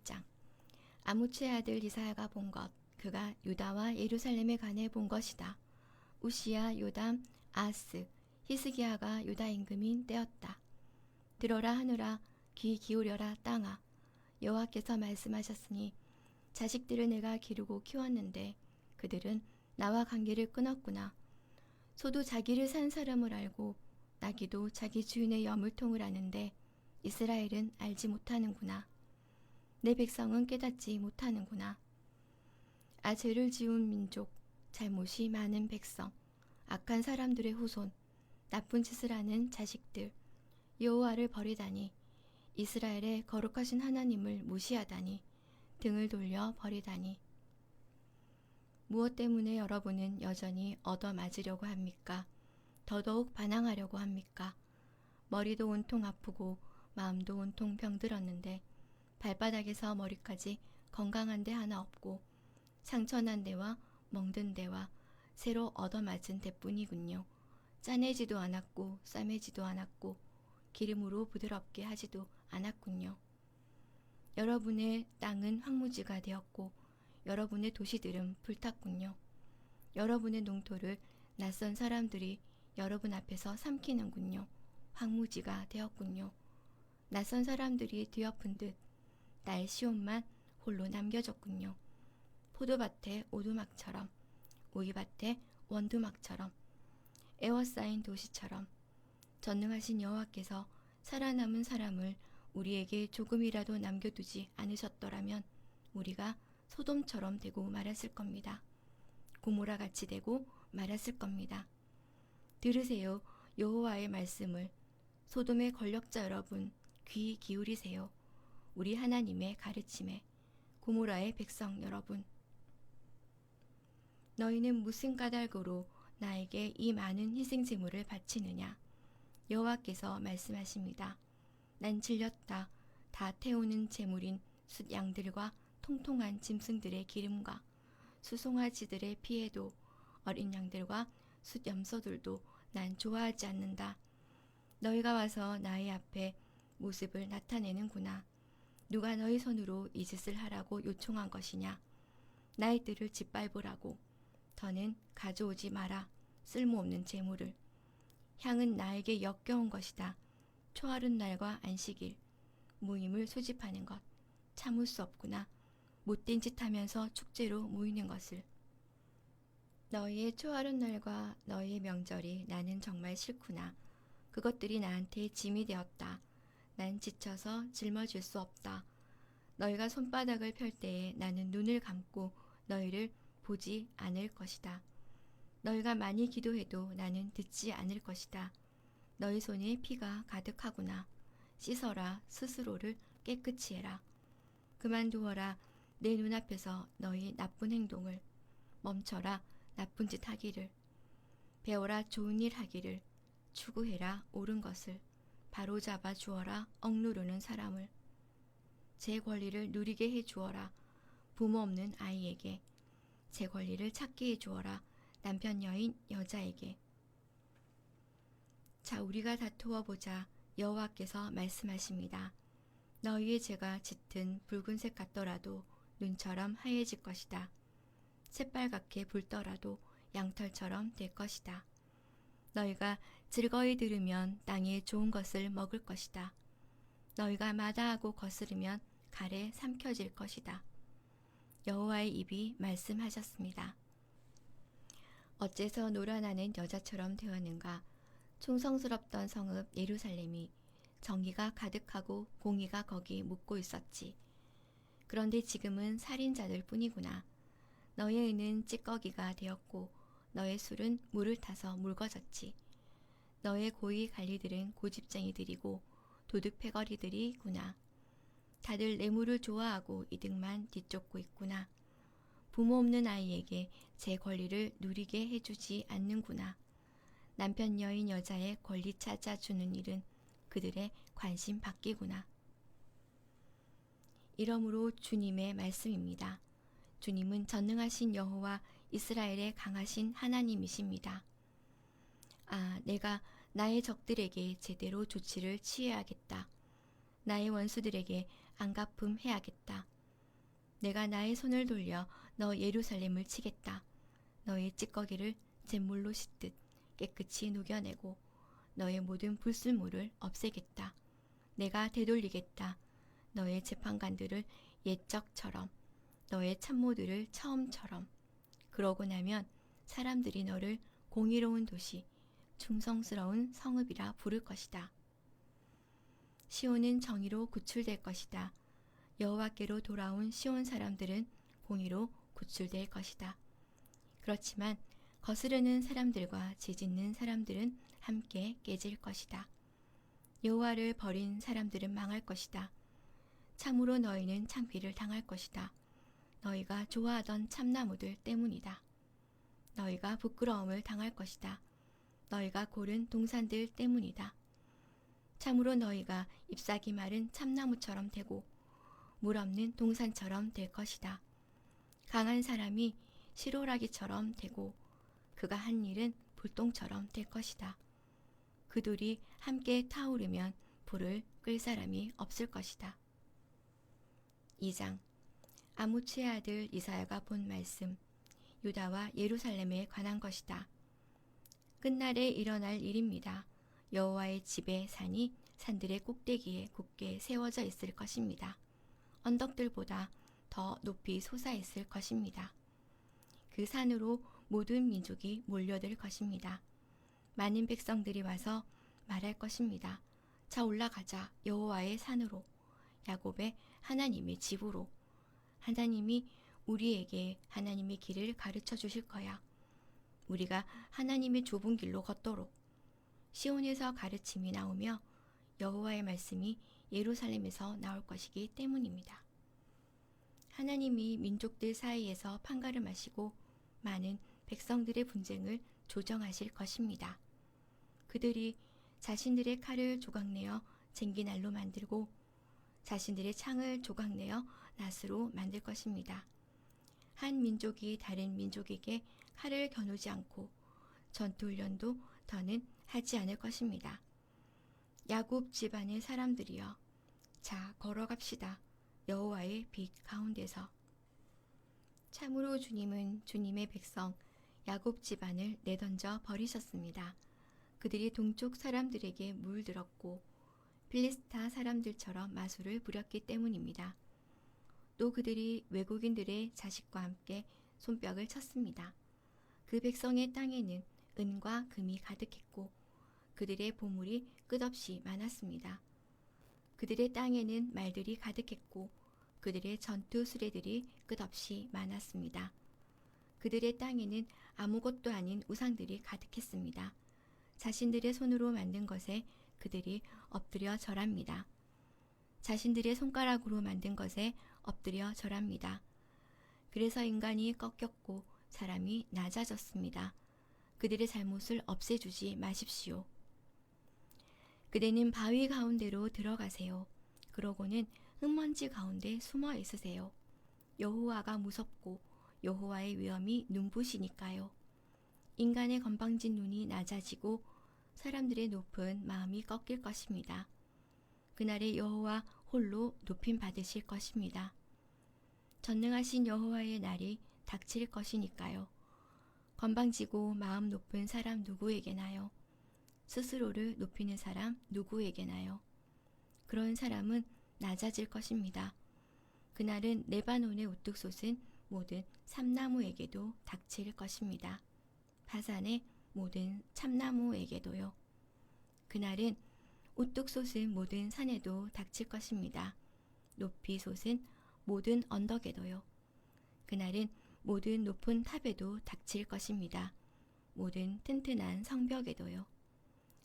1장. 아모츠의 아들 이사야가 본 것, 그가 유다와 예루살렘에 관해 본 것이다. 우시야, 요담, 아하스, 히스기야가 유다 임금인 때였다. 들어라 하늘아, 귀 기울여라 땅아. 여호와께서 말씀하셨으니 자식들을 내가 기르고 키웠는데 그들은 나와 관계를 끊었구나. 소도 자기를 산 사람을 알고 나귀도 자기 주인의 여물통을 아는데 이스라엘은 알지 못하는구나. 내 백성은 깨닫지 못하는구나. 죄를 지은 민족, 잘못이 많은 백성, 악한 사람들의 후손, 나쁜 짓을 하는 자식들, 여호와를 버리다니, 이스라엘의 거룩하신 하나님을 무시하다니, 등을 돌려 버리다니. 무엇 때문에 여러분은 여전히 얻어맞으려고 합니까? 더더욱 반항하려고 합니까? 머리도 온통 아프고 마음도 온통 병들었는데 발바닥에서 머리까지 건강한 데 하나 없고 상처난 데와 멍든 데와 새로 얻어맞은 데뿐이군요. 짜내지도 않았고 싸매지도 않았고 기름으로 부드럽게 하지도 않았군요. 여러분의 땅은 황무지가 되었고 여러분의 도시들은 불탔군요. 여러분의 농토를 낯선 사람들이 여러분 앞에서 삼키는군요. 황무지가 되었군요. 낯선 사람들이 뒤엎은 듯 나의 시온만 홀로 남겨졌군요. 포도밭의 오두막처럼, 오이밭의 원두막처럼, 에워싸인 도시처럼 전능하신 여호와께서 살아남은 사람을 우리에게 조금이라도 남겨두지 않으셨더라면 우리가 소돔처럼 되고 말았을 겁니다. 고모라같이 되고 말았을 겁니다. 들으세요. 여호와의 말씀을. 소돔의 권력자 여러분, 귀 기울이세요. 우리 하나님의 가르침에. 고모라의 백성 여러분. 너희는 무슨 까닭으로 나에게 이 많은 희생 제물을 바치느냐? 여호와께서 말씀하십니다. 난 질렸다. 다 태우는 제물인 숫 양들과 통통한 짐승들의 기름과 수송아지들의 피에도 어린 양들과 숫 염소들도 난 좋아하지 않는다. 너희가 와서 나의 앞에 모습을 나타내는구나. 누가 너희 손으로 이 짓을 하라고 요청한 것이냐? 나의 뜰을 짓밟으라고. 더는 가져오지 마라. 쓸모없는 재물을. 향은 나에게 역겨운 것이다. 초하룻 날과 안식일, 모임을 소집하는 것. 참을 수 없구나. 못된 짓 하면서 축제로 모이는 것을. 너희의 초하룻 날과 너희의 명절이 나는 정말 싫구나. 그것들이 나한테 짐이 되었다. 난 지쳐서 짊어질 수 없다. 너희가 손바닥을 펼 때에 나는 눈을 감고 너희를 보지 않을 것이다. 너희가 많이 기도해도 나는 듣지 않을 것이다. 너희 손에 피가 가득하구나. 씻어라. 스스로를 깨끗이 해라. 그만두어라. 내 눈앞에서 너희 나쁜 행동을. 멈춰라. 나쁜 짓 하기를. 배워라. 좋은 일 하기를. 추구해라. 옳은 것을. 바로잡아 주어라. 억누르는 사람을. 제 권리를 누리게 해 주어라. 부모 없는 아이에게. 제 권리를 찾게 해 주어라. 남편 여인 여자에게. 자, 우리가 다투어 보자. 여호와께서 말씀하십니다. 너희의 죄가 짙은 붉은색 같더라도 눈처럼 하얘질 것이다. 새빨갛게 붉더라도 양털처럼 될 것이다. 너희가 즐거이 들으면 땅에 좋은 것을 먹을 것이다. 너희가 마다하고 거스르면 칼에 삼켜질 것이다. 여호와의 입이 말씀하셨습니다. 어째서 노란하는 여자처럼 되었는가? 충성스럽던 성읍 예루살렘이 정의가 가득하고 공의가 거기 묻고 있었지. 그런데 지금은 살인자들 뿐이구나. 너의 은은 찌꺼기가 되었고 너의 술은 물을 타서 묽어졌지. 너의 고위 관리들은 고집쟁이들이고 도둑 패거리들이구나. 다들 뇌물을 좋아하고 이득만 뒤쫓고 있구나. 부모 없는 아이에게 제 권리를 누리게 해주지 않는구나. 남편 여인 여자의 권리 찾아주는 일은 그들의 관심 받기구나. 이러므로 주님의 말씀입니다. 주님은 전능하신 여호와 이스라엘의 강하신 하나님이십니다. 내가 나의 적들에게 제대로 조치를 취해야겠다. 나의 원수들에게 안갚음 해야겠다. 내가 나의 손을 돌려 너 예루살렘을 치겠다. 너의 찌꺼기를 잿물로 씻듯 깨끗이 녹여내고 너의 모든 불순물을 없애겠다. 내가 되돌리겠다. 너의 재판관들을 옛적처럼, 너의 참모들을 처음처럼. 그러고 나면 사람들이 너를 공의로운 도시, 충성스러운 성읍이라 부를 것이다. 시온은 정의로 구출될 것이다. 여호와께로 돌아온 시온 사람들은 공의로 구출될 것이다. 그렇지만 거스르는 사람들과 지짓는 사람들은 함께 깨질 것이다. 여호와를 버린 사람들은 망할 것이다. 참으로 너희는 창피를 당할 것이다. 너희가 좋아하던 참나무들 때문이다. 너희가 부끄러움을 당할 것이다. 너희가 고른 동산들 때문이다. 참으로 너희가 잎사귀 마른 참나무처럼 되고 물 없는 동산처럼 될 것이다. 강한 사람이 시로라기처럼 되고 그가 한 일은 불똥처럼 될 것이다. 그들이 함께 타오르면 불을 끌 사람이 없을 것이다. 2장 아모츠의 아들 이사야가 본 말씀, 유다와 예루살렘에 관한 것이다. 끝날에 일어날 일입니다. 여호와의 집의 산이 산들의 꼭대기에 굳게 세워져 있을 것입니다. 언덕들보다 더 높이 솟아 있을 것입니다. 그 산으로 모든 민족이 몰려들 것입니다. 많은 백성들이 와서 말할 것입니다. 자 올라가자 여호와의 산으로, 야곱의 하나님의 집으로. 하나님이 우리에게 하나님의 길을 가르쳐 주실 거야. 우리가 하나님의 좁은 길로 걷도록. 시온에서 가르침이 나오며 여호와의 말씀이 예루살렘에서 나올 것이기 때문입니다. 하나님이 민족들 사이에서 판가름하시고 많은 백성들의 분쟁을 조정하실 것입니다. 그들이 자신들의 칼을 조각내어 쟁기날로 만들고 자신들의 창을 조각내어 낫으로 만들 것입니다. 한 민족이 다른 민족에게 칼을 겨누지 않고 전투훈련도 더는 하지 않을 것입니다. 야곱 집안의 사람들이여, 자 걸어갑시다. 여호와의 빛 가운데서. 참으로 주님은 주님의 백성 야곱 집안을 내던져 버리셨습니다. 그들이 동쪽 사람들에게 물들었고 필리스타 사람들처럼 마술을 부렸기 때문입니다. 또 그들이 외국인들의 자식과 함께 손뼉을 쳤습니다. 그 백성의 땅에는 은과 금이 가득했고 그들의 보물이 끝없이 많았습니다. 그들의 땅에는 말들이 가득했고 그들의 전투 수레들이 끝없이 많았습니다. 그들의 땅에는 아무것도 아닌 우상들이 가득했습니다. 자신들의 손으로 만든 것에 그들이 엎드려 절합니다. 자신들의 손가락으로 만든 것에 엎드려 절합니다. 그래서 인간이 꺾였고 사람이 낮아졌습니다. 그들의 잘못을 없애주지 마십시오. 그대는 바위 가운데로 들어가세요. 그러고는 흙먼지 가운데 숨어 있으세요. 여호와가 무섭고 여호와의 위엄이 눈부시니까요. 인간의 건방진 눈이 낮아지고 사람들의 높은 마음이 꺾일 것입니다. 그날에 여호와 홀로 높임 받으실 것입니다. 전능하신 여호와의 날이 닥칠 것이니까요. 건방지고 마음 높은 사람 누구에게나요? 스스로를 높이는 사람 누구에게나요? 그런 사람은 낮아질 것입니다. 그날은 레바논의 우뚝 솟은 모든 삼나무에게도 닥칠 것입니다. 바산의 모든 참나무에게도요. 그날은 우뚝 솟은 모든 산에도 닥칠 것입니다. 높이 솟은 모든 언덕에도요. 그날은 모든 높은 탑에도 닥칠 것입니다. 모든 튼튼한 성벽에도요.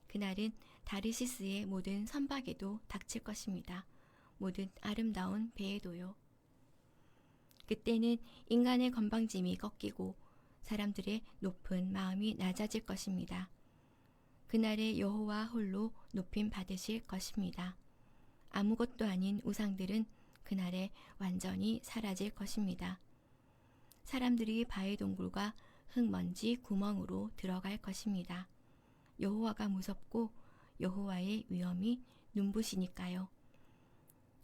그날은 다르시스의 모든 선박에도 닥칠 것입니다. 모든 아름다운 배에도요. 그때는 인간의 건방짐이 꺾이고 사람들의 높은 마음이 낮아질 것입니다. 그날에 여호와 홀로 높임 받으실 것입니다. 아무것도 아닌 우상들은 그날에 완전히 사라질 것입니다. 사람들이 바위 동굴과 흙먼지 구멍으로 들어갈 것입니다. 여호와가 무섭고 여호와의 위엄이 눈부시니까요.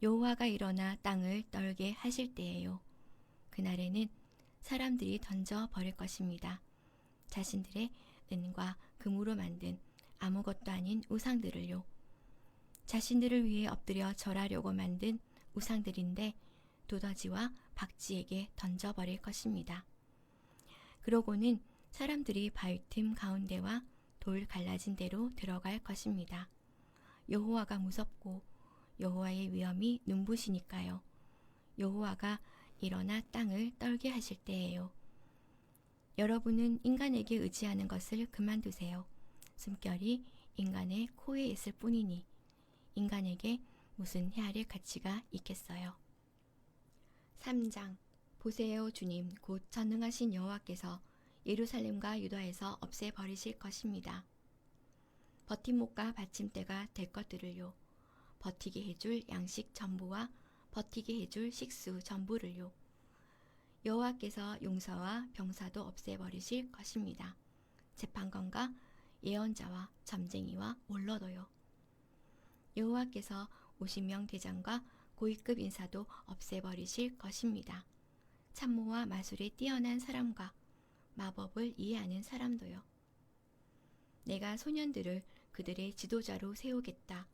여호와가 일어나 땅을 떨게 하실 때예요. 그날에는 사람들이 던져 버릴 것입니다. 자신들의 은과 금으로 만든 아무것도 아닌 우상들을요. 자신들을 위해 엎드려 절하려고 만든 우상들인데 두더지와 박쥐에게 던져버릴 것입니다. 그러고는 사람들이 바위 틈 가운데와 돌 갈라진 데로 들어갈 것입니다. 여호와가 무섭고 여호와의 위엄이 눈부시니까요. 여호와가 일어나 땅을 떨게 하실 때예요. 여러분은 인간에게 의지하는 것을 그만두세요. 숨결이 인간의 코에 있을 뿐이니 인간에게 무슨 헤아릴 가치가 있겠어요. 3장 보세요, 주님 곧 전능하신 여호와께서 예루살렘과 유다에서 없애버리실 것입니다. 버팀목과 받침대가 될 것들을요. 버티게 해줄 양식 전부와 버티게 해줄 식수 전부를요. 여호와께서 용사와 병사도 없애버리실 것입니다. 재판관과 예언자와 점쟁이와 원로도요. 여호와께서 50명 대장과 고위급 인사도 없애버리실 것입니다. 참모와 마술에 뛰어난 사람과 마법을 이해하는 사람도요. 내가 소년들을 그들의 지도자로 세우겠다.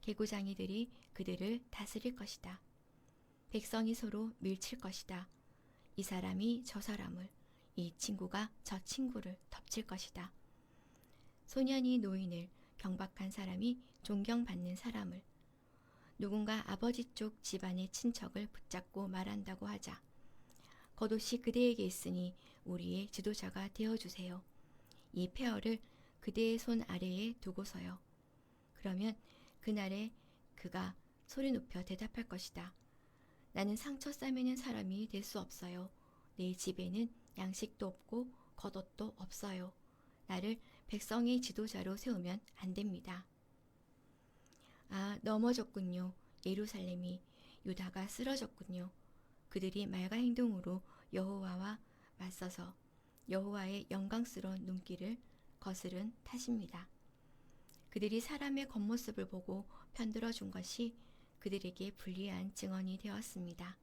개구장이들이 그들을 다스릴 것이다. 백성이 서로 밀칠 것이다. 이 사람이 저 사람을, 이 친구가 저 친구를 덮칠 것이다. 소년이 노인을, 경박한 사람이 존경받는 사람을, 누군가 아버지 쪽 집안의 친척을 붙잡고 말한다고 하자. 겉옷이 그대에게 있으니 우리의 지도자가 되어주세요. 이 폐허를 그대의 손 아래에 두고서요. 그러면 그날에 그가 소리 높여 대답할 것이다. 나는 상처 싸매는 사람이 될 수 없어요. 내 집에는 양식도 없고 겉옷도 없어요. 나를 백성의 지도자로 세우면 안 됩니다. 아, 넘어졌군요. 예루살렘이, 유다가 쓰러졌군요. 그들이 말과 행동으로 여호와와 맞서서 여호와의 영광스러운 눈길을 거스른 탓입니다. 그들이 사람의 겉모습을 보고 편들어 준 것이 그들에게 불리한 증언이 되었습니다.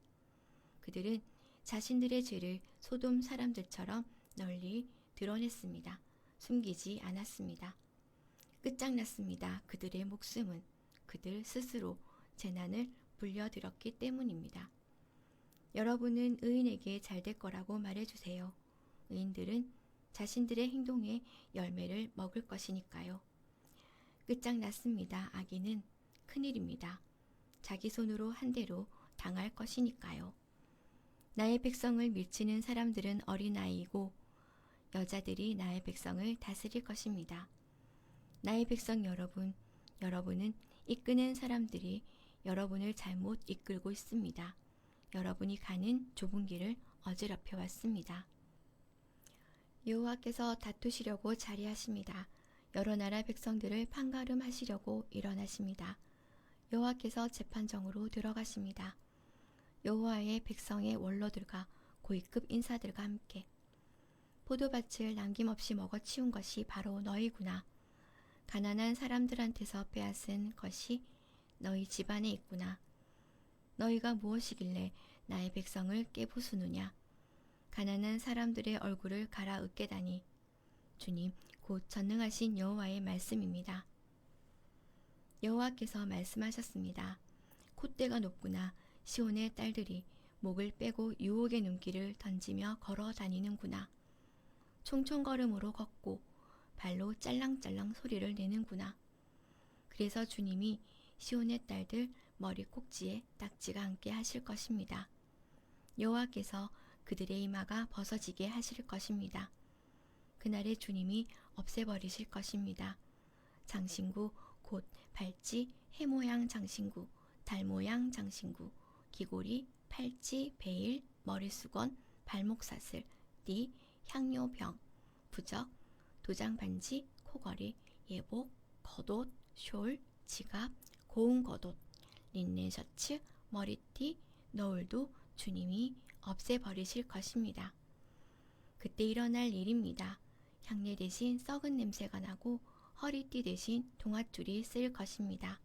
그들은 자신들의 죄를 소돔 사람들처럼 널리 드러냈습니다. 숨기지 않았습니다. 끝장났습니다. 그들의 목숨은 그들 스스로 재난을 불려들었기 때문입니다. 여러분은 의인에게 잘 될 거라고 말해주세요. 의인들은 자신들의 행동의 열매를 먹을 것이니까요. 끝장났습니다. 악인은 큰일입니다. 자기 손으로 한 대로 당할 것이니까요. 나의 백성을 밀치는 사람들은 어린아이이고 여자들이 나의 백성을 다스릴 것입니다. 나의 백성 여러분, 여러분은 이끄는 사람들이 여러분을 잘못 이끌고 있습니다. 여러분이 가는 좁은 길을 어지럽혀 왔습니다. 여호와께서 다투시려고 자리하십니다. 여러 나라 백성들을 판가름하시려고 일어나십니다. 여호와께서 재판정으로 들어가십니다. 여호와의 백성의 원로들과 고위급 인사들과 함께 포도밭을 남김없이 먹어치운 것이 바로 너희구나. 가난한 사람들한테서 빼앗은 것이 너희 집안에 있구나. 너희가 무엇이길래 나의 백성을 깨부수느냐. 가난한 사람들의 얼굴을 갈아엎게다니. 주님, 곧 전능하신 여호와의 말씀입니다. 여호와께서 말씀하셨습니다. 콧대가 높구나. 시온의 딸들이 목을 빼고 유혹의 눈길을 던지며 걸어 다니는구나. 총총걸음으로 걷고 발로 짤랑짤랑 소리를 내는구나. 그래서 주님이 시온의 딸들 머리 꼭지에 딱지가 앉게 하실 것입니다. 여호와께서 그들의 이마가 벗어지게 하실 것입니다. 그날에 주님이 없애버리실 것입니다. 장신구 곧 발찌, 해모양 장신구, 달모양 장신구, 귀고리, 팔찌, 베일, 머리수건, 발목사슬, 띠, 향료병, 부적, 도장반지, 코걸이, 예복, 겉옷, 숄, 지갑, 고운 겉옷, 린넨 셔츠, 머리띠, 너울도 주님이 없애버리실 것입니다. 그때 일어날 일입니다. 향내 대신 썩은 냄새가 나고 허리띠 대신 동아줄이 쓰일 것입니다.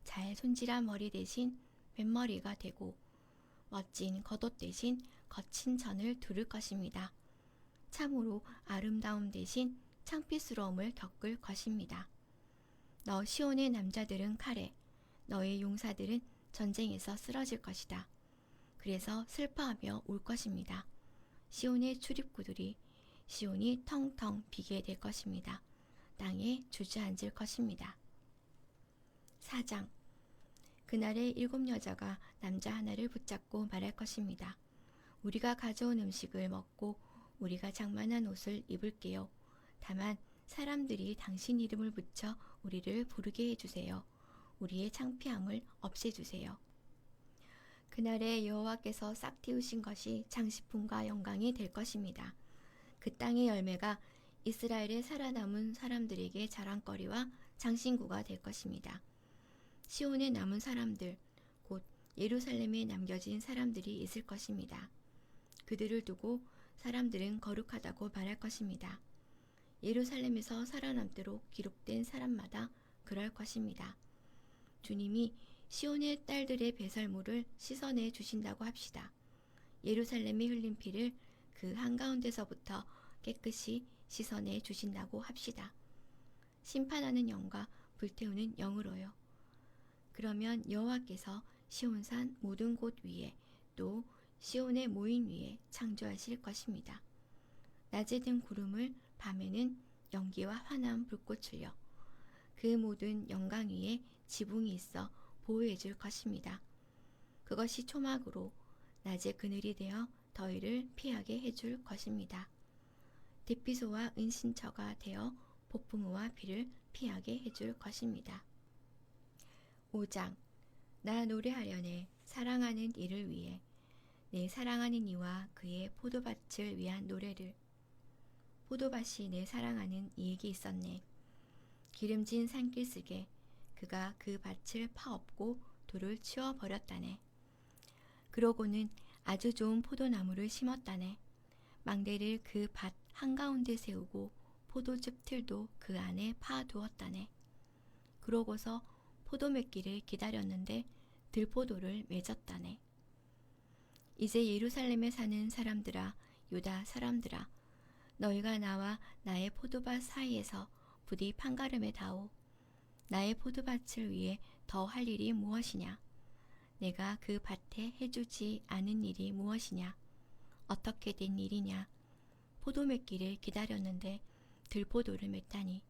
잘 손질한 머리 대신 맨머리가 되고 멋진 겉옷 대신 거친 전을 두를 것입니다. 참으로 아름다움 대신 창피스러움을 겪을 것입니다. 너 시온의 남자들은 칼에, 너의 용사들은 전쟁에서 쓰러질 것이다. 그래서 슬퍼하며 울 것입니다. 시온의 출입구들이 시온이 텅텅 비게 될 것입니다. 땅에 주저앉을 것입니다. 4장. 그날에 7 여자가 남자 하나를 붙잡고 말할 것입니다. 우리가 가져온 음식을 먹고 우리가 장만한 옷을 입을게요. 다만 사람들이 당신 이름을 붙여 우리를 부르게 해주세요. 우리의 창피함을 없애주세요. 그날에 여호와께서 싹 틔우신 것이 장식품과 영광이 될 것입니다. 그 땅의 열매가 이스라엘의 살아남은 사람들에게 자랑거리와 장신구가 될 것입니다. 시온에 남은 사람들, 곧 예루살렘에 남겨진 사람들이 있을 것입니다. 그들을 두고 사람들은 거룩하다고 말할 것입니다. 예루살렘에서 살아남도록 기록된 사람마다 그럴 것입니다. 주님이 시온의 딸들의 배설물을 씻어내 주신다고 합시다. 예루살렘이 흘린 피를 그 한가운데서부터 깨끗이 씻어내 주신다고 합시다. 심판하는 영과 불태우는 영으로요. 그러면 여호와께서 시온산 모든 곳 위에 또 시온의 모인 위에 창조하실 것입니다. 낮에는 구름을, 밤에는 연기와 환한 불꽃을요. 그 모든 영광 위에 지붕이 있어 보호해 줄 것입니다. 그것이 초막으로 낮에 그늘이 되어 더위를 피하게 해줄 것입니다. 대피소와 은신처가 되어 폭풍우와 비를 피하게 해줄 것입니다. 5장. 나 노래하려네 사랑하는 이를 위해 내 사랑하는 이와 그의 포도밭을 위한 노래를. 포도밭이 내 사랑하는 이에게 있었네. 기름진 산길슭에 그가 그 밭을 파엎고 돌을 치워버렸다네. 그러고는 아주 좋은 포도나무를 심었다네. 망대를 그 밭 한가운데 세우고 포도즙 틀도 그 안에 파두었다네. 그러고서 포도 맺기를 기다렸는데 들포도를 맺었다네. 이제 예루살렘에 사는 사람들아, 유다 사람들아, 너희가 나와 나의 포도밭 사이에서 부디 판가름에 다오. 나의 포도밭을 위해 더 할 일이 무엇이냐? 내가 그 밭에 해주지 않은 일이 무엇이냐? 어떻게 된 일이냐? 포도 맺기를 기다렸는데 들포도를 맺다니.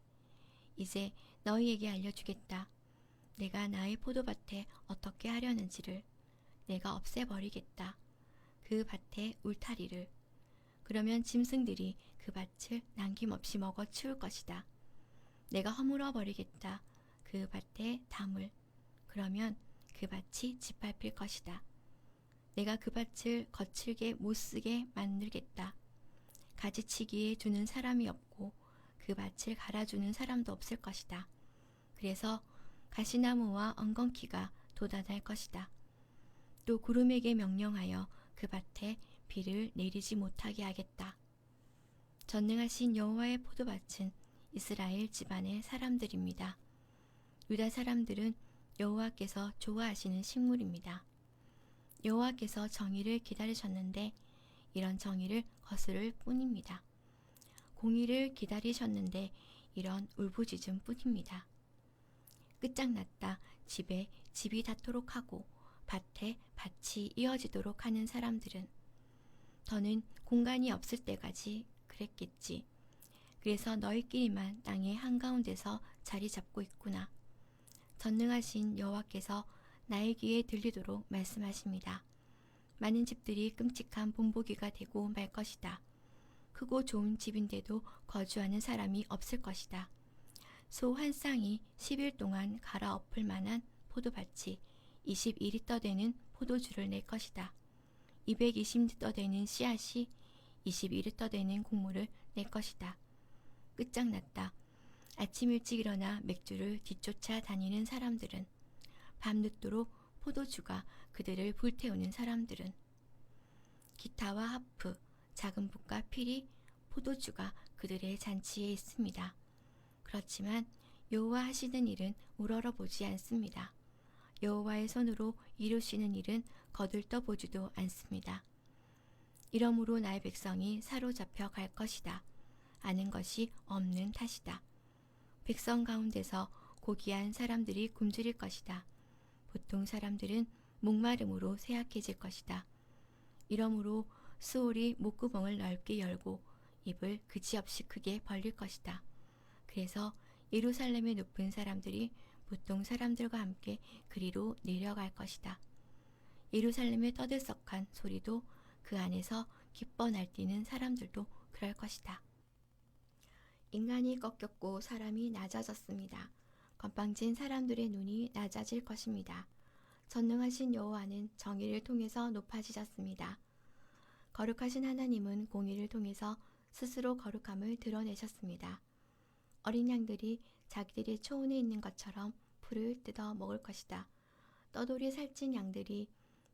이제 너희에게 알려주겠다. 내가 나의 포도밭에 어떻게 하려는지를. 내가 없애버리겠다. 그 밭의 울타리를. 그러면 짐승들이 그 밭을 남김없이 먹어 치울 것이다. 내가 허물어 버리겠다. 그 밭의 담을. 그러면 그 밭이 짓밟힐 것이다. 내가 그 밭을 거칠게 못쓰게 만들겠다. 가지치기에 주는 사람이 없고 그 밭을 갈아주는 사람도 없을 것이다. 그래서 가시나무와 엉겅퀴가 돋아날 것이다. 또 구름에게 명령하여 그 밭에 비를 내리지 못하게 하겠다. 전능하신 여호와의 포도밭은 이스라엘 집안의 사람들입니다. 유다 사람들은 여호와께서 좋아하시는 식물입니다. 여호와께서 정의를 기다리셨는데 이런 정의를 거스를 뿐입니다. 공의를 기다리셨는데 이런 울부짖음 뿐입니다. 끝장났다. 집에 집이 닿도록 하고 밭에 밭이 이어지도록 하는 사람들은 더는 공간이 없을 때까지 그랬겠지. 그래서 너희끼리만 땅의 한가운데서 자리 잡고 있구나. 전능하신 여호와께서 나의 귀에 들리도록 말씀하십니다. 많은 집들이 끔찍한 본보기가 되고 말 것이다. 크고 좋은 집인데도 거주하는 사람이 없을 것이다. 소 한 쌍이 10일 동안 갈아엎을 만한 포도밭이 21리터 되는 포도주를 낼 것이다. 220리터 되는 씨앗이 21리터 되는 곡물을 낼 것이다. 끝장났다. 아침 일찍 일어나 맥주를 뒤쫓아 다니는 사람들은, 밤늦도록 포도주가 그들을 불태우는 사람들은, 기타와 하프, 작은 북과 필이 포도주가 그들의 잔치에 있습니다. 그렇지만 여호와 하시는 일은 우러러보지 않습니다. 여호와의 손으로 이루시는 일은 거들떠보지도 않습니다. 이러므로 나의 백성이 사로잡혀 갈 것이다. 아는 것이 없는 탓이다. 백성 가운데서 고귀한 사람들이 굶주릴 것이다. 보통 사람들은 목마름으로 쇠약해질 것이다. 이러므로 수올이 목구멍을 넓게 열고 입을 그지없이 크게 벌릴 것이다. 그래서 예루살렘의 높은 사람들이 보통 사람들과 함께 그리로 내려갈 것이다. 예루살렘의 떠들썩한 소리도 그 안에서 기뻐 날뛰는 사람들도 그럴 것이다. 인간이 꺾였고 사람이 낮아졌습니다. 건방진 사람들의 눈이 낮아질 것입니다. 전능하신 여호와는 정의를 통해서 높아지셨습니다. 거룩하신 하나님은 공의를 통해서 스스로 거룩함을 드러내셨습니다. 어린 양들이 자기들의 초원에 있는 것처럼 풀을 뜯어 먹을 것이다. 떠돌이 살찐 양들이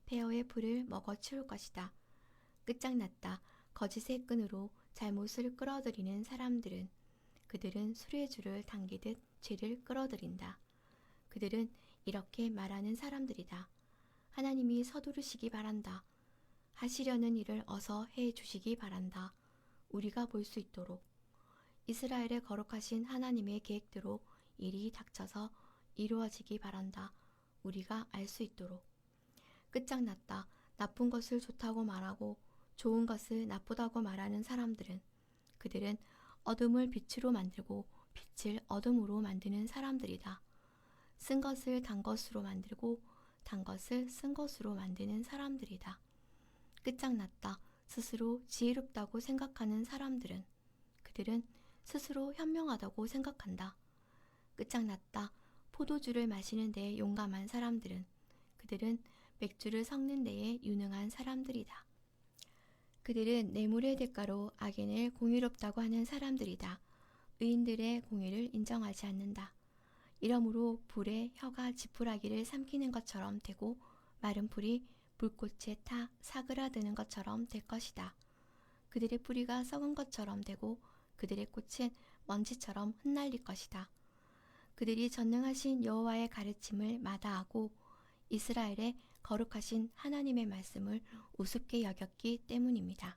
폐허의 풀을 먹어 치울 것이다. 끝장났다. 거짓의 끈으로 잘못을 끌어들이는 사람들은 그들은 수레줄을 당기듯 죄를 끌어들인다. 그들은 이렇게 말하는 사람들이다. 하나님이 서두르시기 바란다. 하시려는 일을 어서 해 주시기 바란다. 우리가 볼 수 있도록. 이스라엘의 거룩하신 하나님의 계획대로 일이 닥쳐서 이루어지기 바란다. 우리가 알 수 있도록. 끝장났다. 나쁜 것을 좋다고 말하고 좋은 것을 나쁘다고 말하는 사람들은 그들은 어둠을 빛으로 만들고 빛을 어둠으로 만드는 사람들이다. 쓴 것을 단 것으로 만들고 단 것을 쓴 것으로 만드는 사람들이다. 끝장났다. 스스로 지혜롭다고 생각하는 사람들은 그들은 스스로 현명하다고 생각한다. 끝장났다. 포도주를 마시는 데에 용감한 사람들은 그들은 맥주를 섞는 데에 유능한 사람들이다. 그들은 뇌물의 대가로 악인을 공의롭다고 하는 사람들이다. 의인들의 공의를 인정하지 않는다. 이러므로 불에 혀가 지푸라기를 삼키는 것처럼 되고 마른 풀이 불꽃에 타 사그라드는 것처럼 될 것이다. 그들의 뿌리가 썩은 것처럼 되고 그들의 꽃은 먼지처럼 흩날릴 것이다. 그들이 전능하신 여호와의 가르침을 마다하고 이스라엘의 거룩하신 하나님의 말씀을 우습게 여겼기 때문입니다.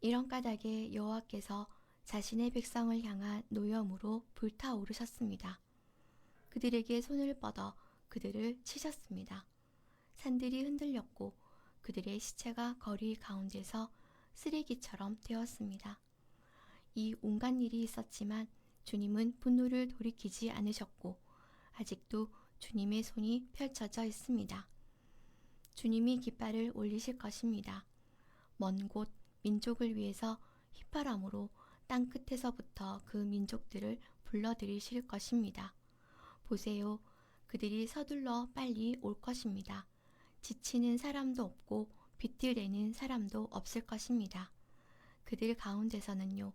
이런 까닭에 여호와께서 자신의 백성을 향한 노염으로 불타오르셨습니다. 그들에게 손을 뻗어 그들을 치셨습니다. 산들이 흔들렸고 그들의 시체가 거리 가운데서 쓰레기처럼 되었습니다. 이 온갖 일이 있었지만 주님은 분노를 돌이키지 않으셨고 아직도 주님의 손이 펼쳐져 있습니다. 주님이 깃발을 올리실 것입니다. 먼 곳 민족을 위해서 휘파람으로 땅 끝에서부터 그 민족들을 불러들이실 것입니다. 보세요. 그들이 서둘러 빨리 올 것입니다. 지치는 사람도 없고 비틀대는 사람도 없을 것입니다. 그들 가운데서는요.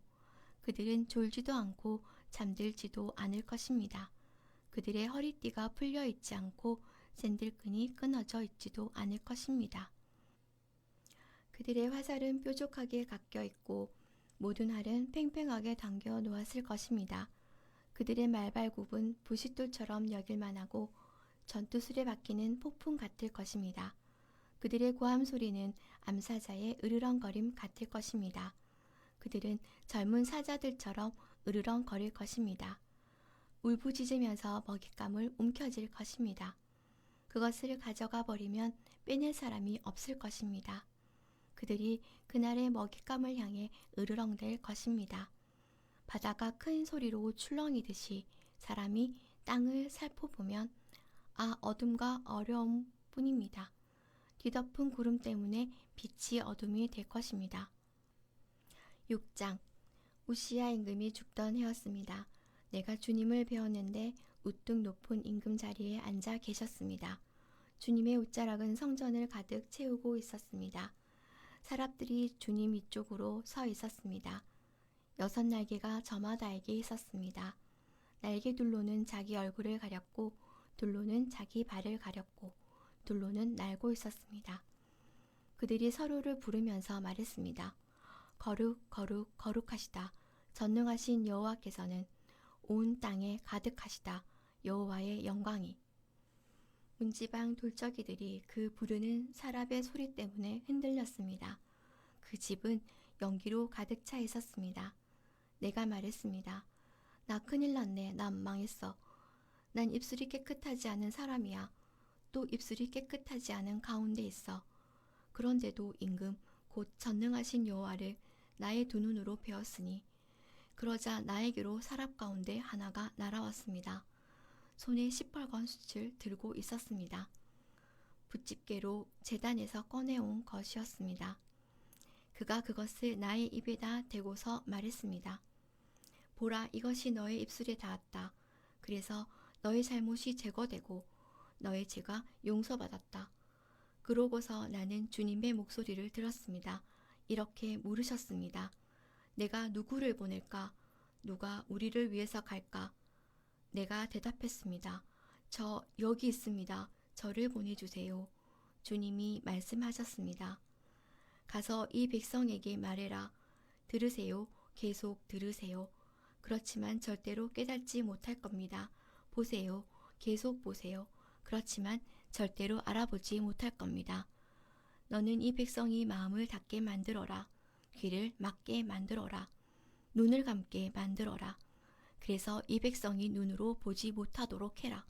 그들은 졸지도 않고 잠들지도 않을 것입니다. 그들의 허리띠가 풀려 있지 않고 샌들끈이 끊어져 있지도 않을 것입니다. 그들의 화살은 뾰족하게 깎여 있고 모든 활은 팽팽하게 당겨 놓았을 것입니다. 그들의 말발굽은 부싯돌처럼 여길만하고 전투술에 박히는 폭풍 같을 것입니다. 그들의 고함 소리는 암사자의 으르렁거림 같을 것입니다. 그들은 젊은 사자들처럼 으르렁거릴 것입니다. 울부짖으면서 먹잇감을 움켜쥘 것입니다. 그것을 가져가 버리면 빼낼 사람이 없을 것입니다. 그들이 그날의 먹잇감을 향해 으르렁댈 것입니다. 바다가 큰 소리로 출렁이듯이 사람이 땅을 살펴보면 어둠과 어려움 뿐입니다. 뒤덮은 구름 때문에 빛이 어둠이 될 것입니다. 6장 우시야 임금이 죽던 해였습니다. 내가 주님을 배웠는데 우뚝 높은 임금 자리에 앉아 계셨습니다. 주님의 옷자락은 성전을 가득 채우고 있었습니다. 사람들이 주님 위쪽으로 서 있었습니다. 6 날개가 저마다에게 있었습니다. 날개둘로는 자기 얼굴을 가렸고 둘로는 자기 발을 가렸고 둘로는 날고 있었습니다. 그들이 서로를 부르면서 말했습니다. 거룩 거룩 거룩하시다. 전능하신 여호와께서는 온 땅에 가득하시다. 여호와의 영광이. 문지방 돌적이들이 그 부르는 사람의 소리 때문에 흔들렸습니다. 그 집은 연기로 가득 차 있었습니다. 내가 말했습니다. 나 큰일 났네. 난 망했어. 난 입술이 깨끗하지 않은 사람이야. 또 입술이 깨끗하지 않은 가운데 있어. 그런데도 임금 곧 전능하신 여호와를 나의 두 눈으로 배웠으니 그러자 나에게로 사람 가운데 하나가 날아왔습니다. 손에 시뻘건 숯을 들고 있었습니다. 붓집게로 제단에서 꺼내온 것이었습니다. 그가 그것을 나의 입에다 대고서 말했습니다. 보라, 이것이 너의 입술에 닿았다. 그래서 너의 잘못이 제거되고 너의 죄가 용서받았다. 그러고서 나는 주님의 목소리를 들었습니다. 이렇게 물으셨습니다. 내가 누구를 보낼까? 누가 우리를 위해서 갈까? 내가 대답했습니다. 저 여기 있습니다. 저를 보내주세요. 주님이 말씀하셨습니다. 가서 이 백성에게 말해라. 들으세요. 계속 들으세요. 그렇지만 절대로 깨닫지 못할 겁니다. 보세요. 계속 보세요. 그렇지만 절대로 알아보지 못할 겁니다. 너는 이 백성이 마음을 닫게 만들어라. 귀를 막게 만들어라. 눈을 감게 만들어라. 그래서 이 백성이 눈으로 보지 못하도록 해라.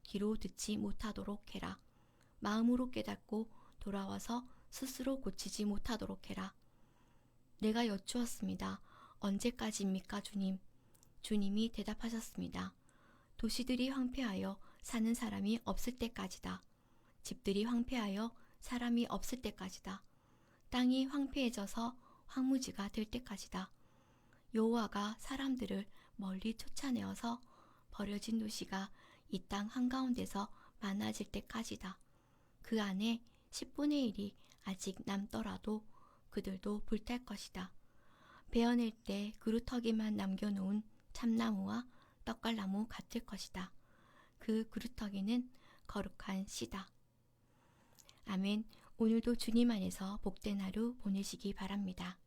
귀로 듣지 못하도록 해라. 마음으로 깨닫고 돌아와서 스스로 고치지 못하도록 해라. 내가 여쭈었습니다. 언제까지입니까, 주님? 주님이 대답하셨습니다. 도시들이 황폐하여 사는 사람이 없을 때까지다. 집들이 황폐하여 사람이 없을 때까지다. 땅이 황폐해져서 황무지가 될 때까지다. 여호와가 사람들을 멀리 쫓아내어서 버려진 도시가 이 땅 한가운데서 많아질 때까지다. 그 안에 10분의 1이 아직 남더라도 그들도 불탈 것이다. 베어낼 때 그루터기만 남겨놓은 참나무와 떡갈나무 같을 것이다. 그 그루터기는 거룩한 씨다. 아멘. 오늘도 주님 안에서 복된 하루 보내시기 바랍니다.